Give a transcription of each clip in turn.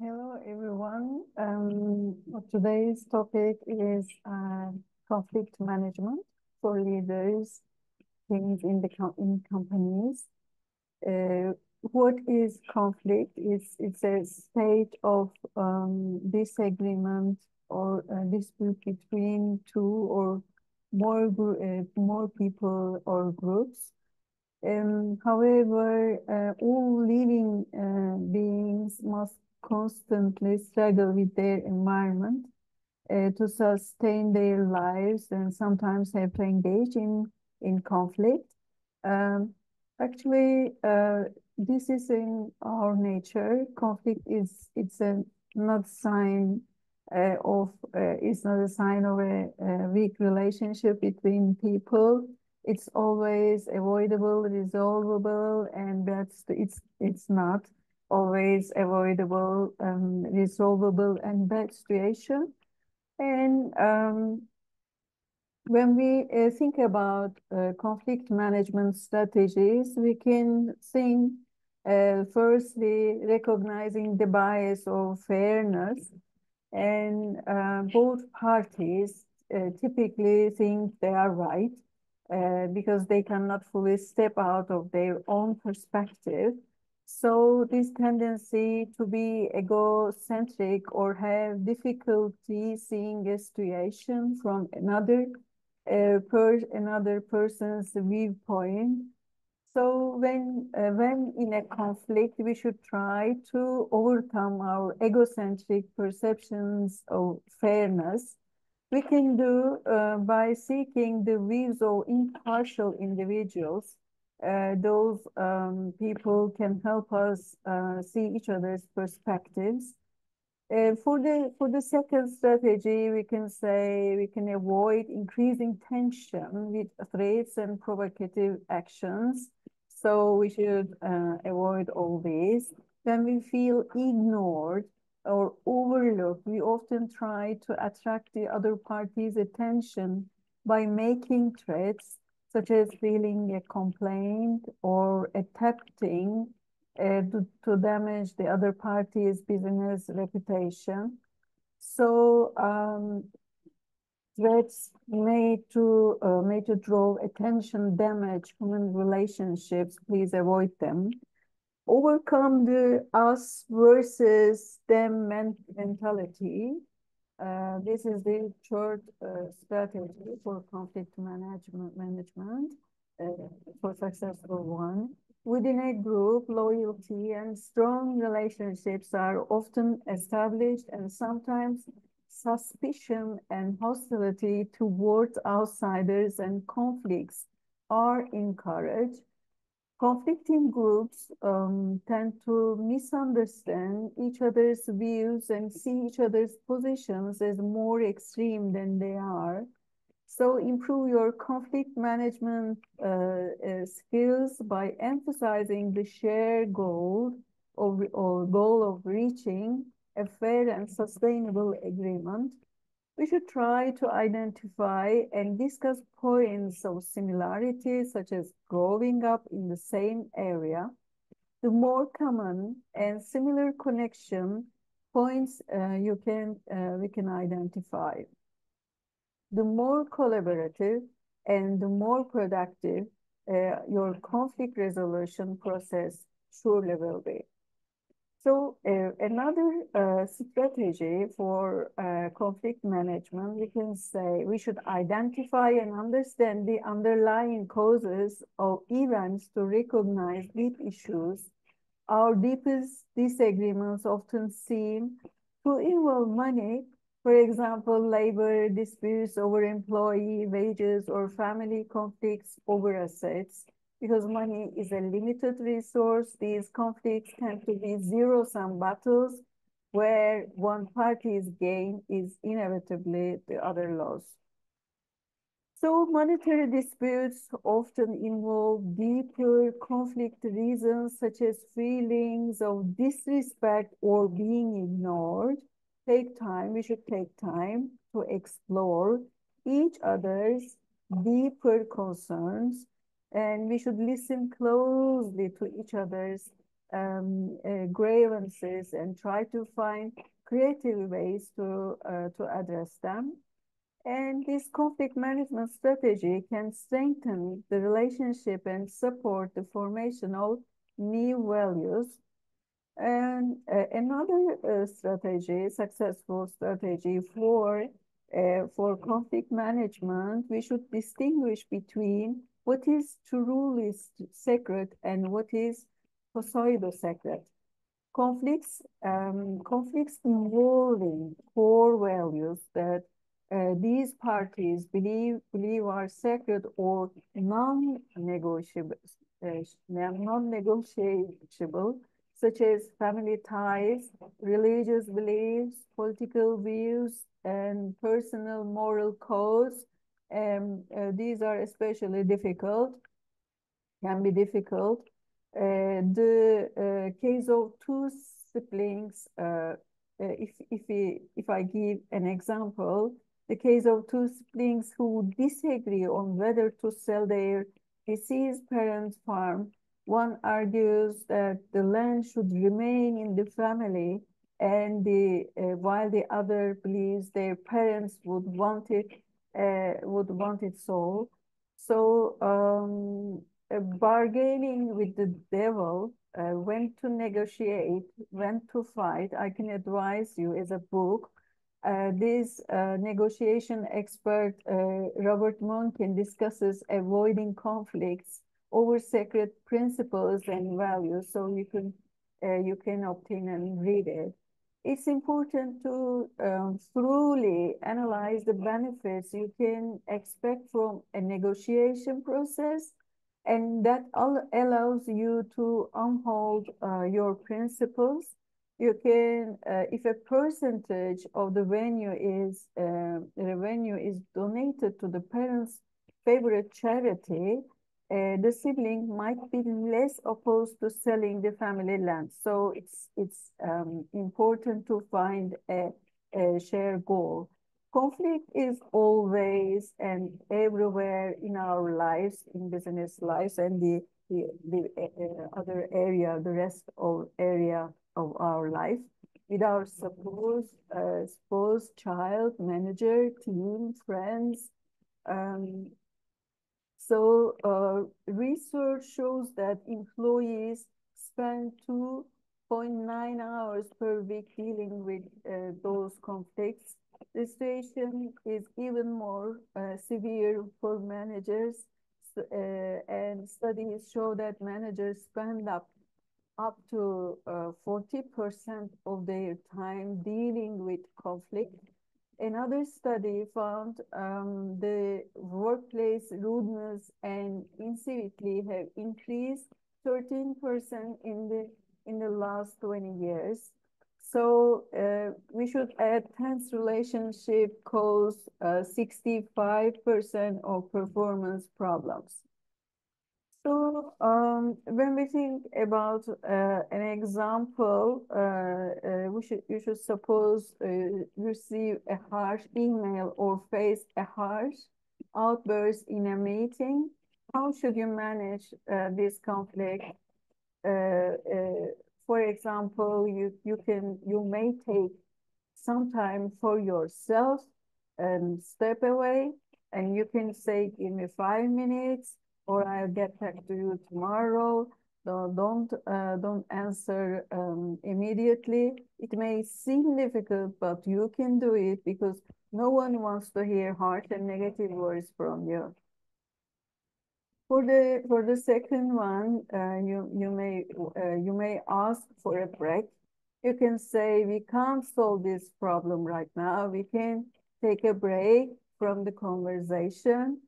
Hello, everyone. Today's topic is conflict management for leaders, teams in companies. Uh, what is conflict? It's a state of disagreement or dispute between two or more people or groups. However, all living beings must constantly struggle with their environment to sustain their lives and sometimes have to engage in conflict. Um, actually, this is in our nature. Conflict is it's a not sign it's not a sign of a weak relationship between people. It's always avoidable, resolvable, and it's not always avoidable, resolvable, and bad situation. And when we think about conflict management strategies, we can think firstly recognizing the bias of fairness, and both parties typically think they are right because they cannot fully step out of their own perspective. So this tendency to be egocentric or have difficulty seeing a situation from another person's viewpoint. So when in a conflict, we should try to overcome our egocentric perceptions of fairness. We can do by seeking the views of impartial individuals. Those people can help us see each other's perspectives. For the second strategy, we can say we can avoid increasing tension with threats and provocative actions. So we should avoid all these. When we feel ignored or overlooked, we often try to attract the other party's attention by making threats, such as filing a complaint or attempting to damage the other party's business reputation. So threats made to draw attention, damage human relationships. Please avoid them. Overcome the us versus them mentality. This is the third strategy for conflict management for successful one. Within a group, loyalty and strong relationships are often established, and sometimes suspicion and hostility towards outsiders and conflicts are encouraged. Conflicting groups tend to misunderstand each other's views and see each other's positions as more extreme than they are. So improve your conflict management skills by emphasizing the shared goal of reaching a fair and sustainable agreement. We should try to identify and discuss points of similarity, such as growing up in the same area. The more common and similar connection points we can identify, the more collaborative and the more productive your conflict resolution process surely will be. So another strategy for conflict management, we can say we should identify and understand the underlying causes of events to recognize deep issues. Our deepest disagreements often seem to involve money, for example, labor disputes over employee wages or family conflicts over assets. Because money is a limited resource, these conflicts tend to be zero-sum battles where one party's gain is inevitably the other loss. So monetary disputes often involve deeper conflict reasons such as feelings of disrespect or being ignored. We should take time to explore each other's deeper concerns, and we should listen closely to each other's grievances and try to find creative ways to address them. And this conflict management strategy can strengthen the relationship and support the formation of new values. And another strategy, successful strategy for conflict management, we should distinguish between what is truly sacred and what is pseudo-sacred. Conflicts involving core values that these parties believe are sacred or non-negotiable, non-negotiable, such as family ties, religious beliefs, political views, and personal moral codes. These are especially difficult, can be difficult. The case of two siblings, if I give an example, the case of two siblings who disagree on whether to sell their deceased parents' farm. One argues that the land should remain in the family, and while the other believes their parents would want it sold. So bargaining with the devil, when to negotiate, when to fight, I can advise you as a book. This negotiation expert, Robert Monken, discusses avoiding conflicts over sacred principles and values. So you can obtain and read it. It's important to thoroughly analyze the benefits you can expect from a negotiation process, and that allows you to uphold your principles. You can, if a percentage of the revenue is donated to the parents' favorite charity, the sibling might be less opposed to selling the family land. So it's important to find a shared goal. Conflict is always and everywhere in our lives, in business lives, and the other area, the rest of area of our life, with our spouse, child, manager, team, friends. Um, Research shows that employees spend 2.9 hours per week dealing with those conflicts. The situation is even more severe for managers, and studies show that managers spend up to 40% of their time dealing with conflict. Another study found the workplace rudeness and incivility have increased 13% in the last 20 years. So we should add tense relationship cause 65% of performance problems. So when we think about an example, you should suppose receive a harsh email or face a harsh outburst in a meeting. How should you manage this conflict? For example, you may take some time for yourself and step away, and you can say, give me 5 minutes, or I'll get back to you tomorrow. Don't answer immediately. It may seem difficult, but you can do it because no one wants to hear harsh and negative words from you. For the second one, you may ask for a break. You can say, we can't solve this problem right now. We can take a break from the conversation,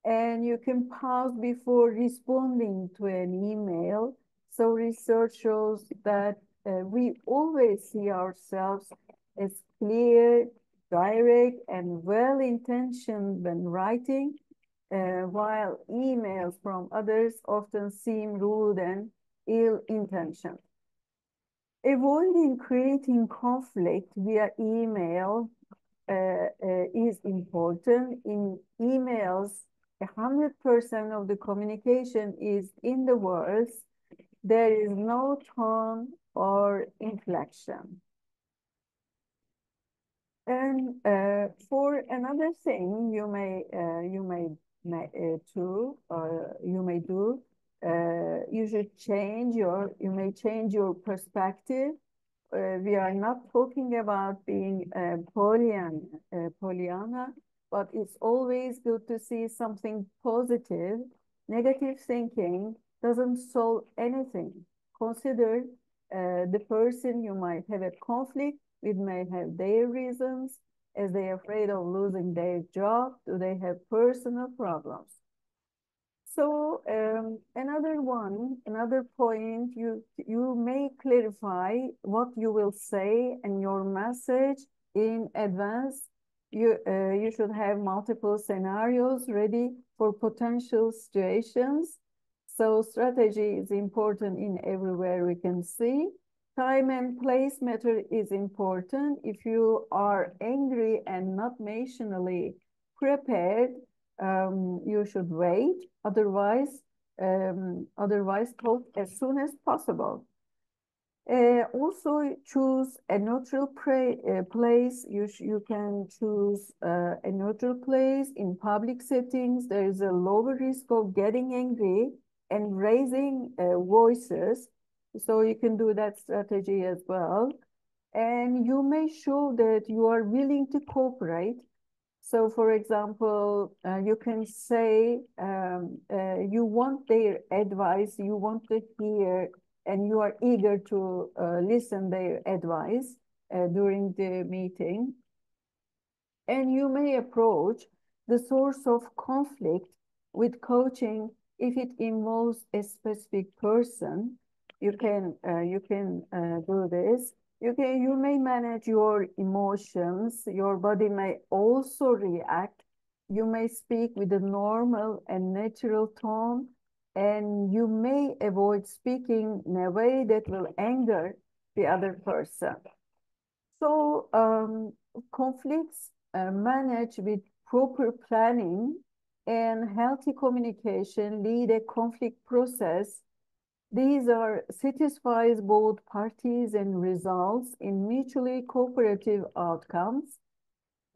and you can pause before responding to an email. So research shows that we always see ourselves as clear, direct, and well-intentioned when writing, while emails from others often seem rude and ill-intentioned. Avoiding creating conflict via email is important. In emails, 100% of the communication is in the words, there is no tone or inflection. And for another thing, you may do, you may change your perspective. We are not talking about being Pollyanna, but it's always good to see something positive. Negative thinking doesn't solve anything. Consider the person you might have a conflict with may have their reasons. As they are afraid of losing their job, do they have personal problems? So another point, you may clarify what you will say and your message in advance. You should have multiple scenarios ready for potential situations. So strategy is important in everywhere we can see. Time and place matter is important. If you are angry and not emotionally prepared, you should wait. Otherwise talk as soon as possible. Also choose a neutral place. You can choose a neutral place in public settings. There is a lower risk of getting angry and raising voices. So you can do that strategy as well. And you may show that you are willing to cooperate. So, for example, you can say you want their advice, you want to hear, and you are eager to listen their advice during the meeting. And you may approach the source of conflict with coaching if it involves a specific person. You can do this. You may manage your emotions. Your body may also react. You may speak with a normal and natural tone, and you may avoid speaking in a way that will anger the other person. So conflicts managed with proper planning and healthy communication lead a conflict process. These are satisfies both parties and results in mutually cooperative outcomes.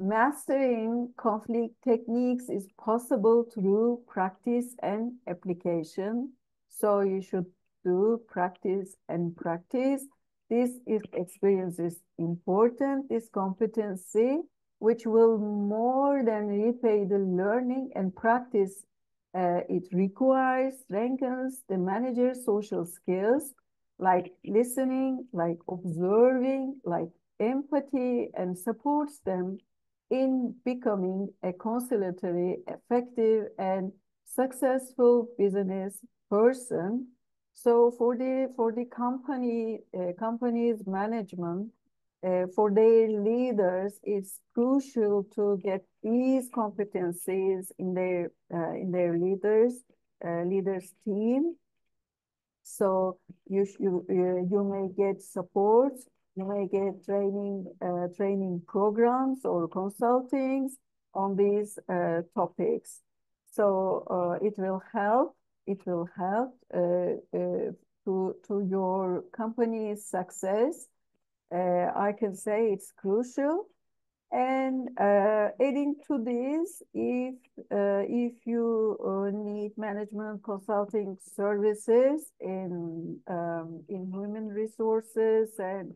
Mastering conflict techniques is possible through practice and application. So you should do practice and practice. This experience is important, this competency, which will more than repay the learning and practice it requires, strengthens the manager's social skills like listening, like observing, like empathy, and supports them in becoming a conciliatory, effective, and successful business person. So for the company's management, for their leaders, it's crucial to get these competencies in their leaders team. So you may get support, you may get training programs or consultings on these topics. So it will help. It will help to your company's success. I can say it's crucial. And adding to this, if you need management consulting services in human resources and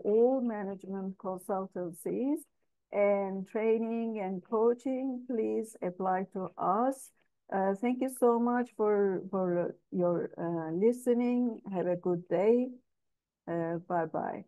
all management consultancies and training and coaching, please apply to us. Thank you so much for your listening. Have a good day. Bye bye.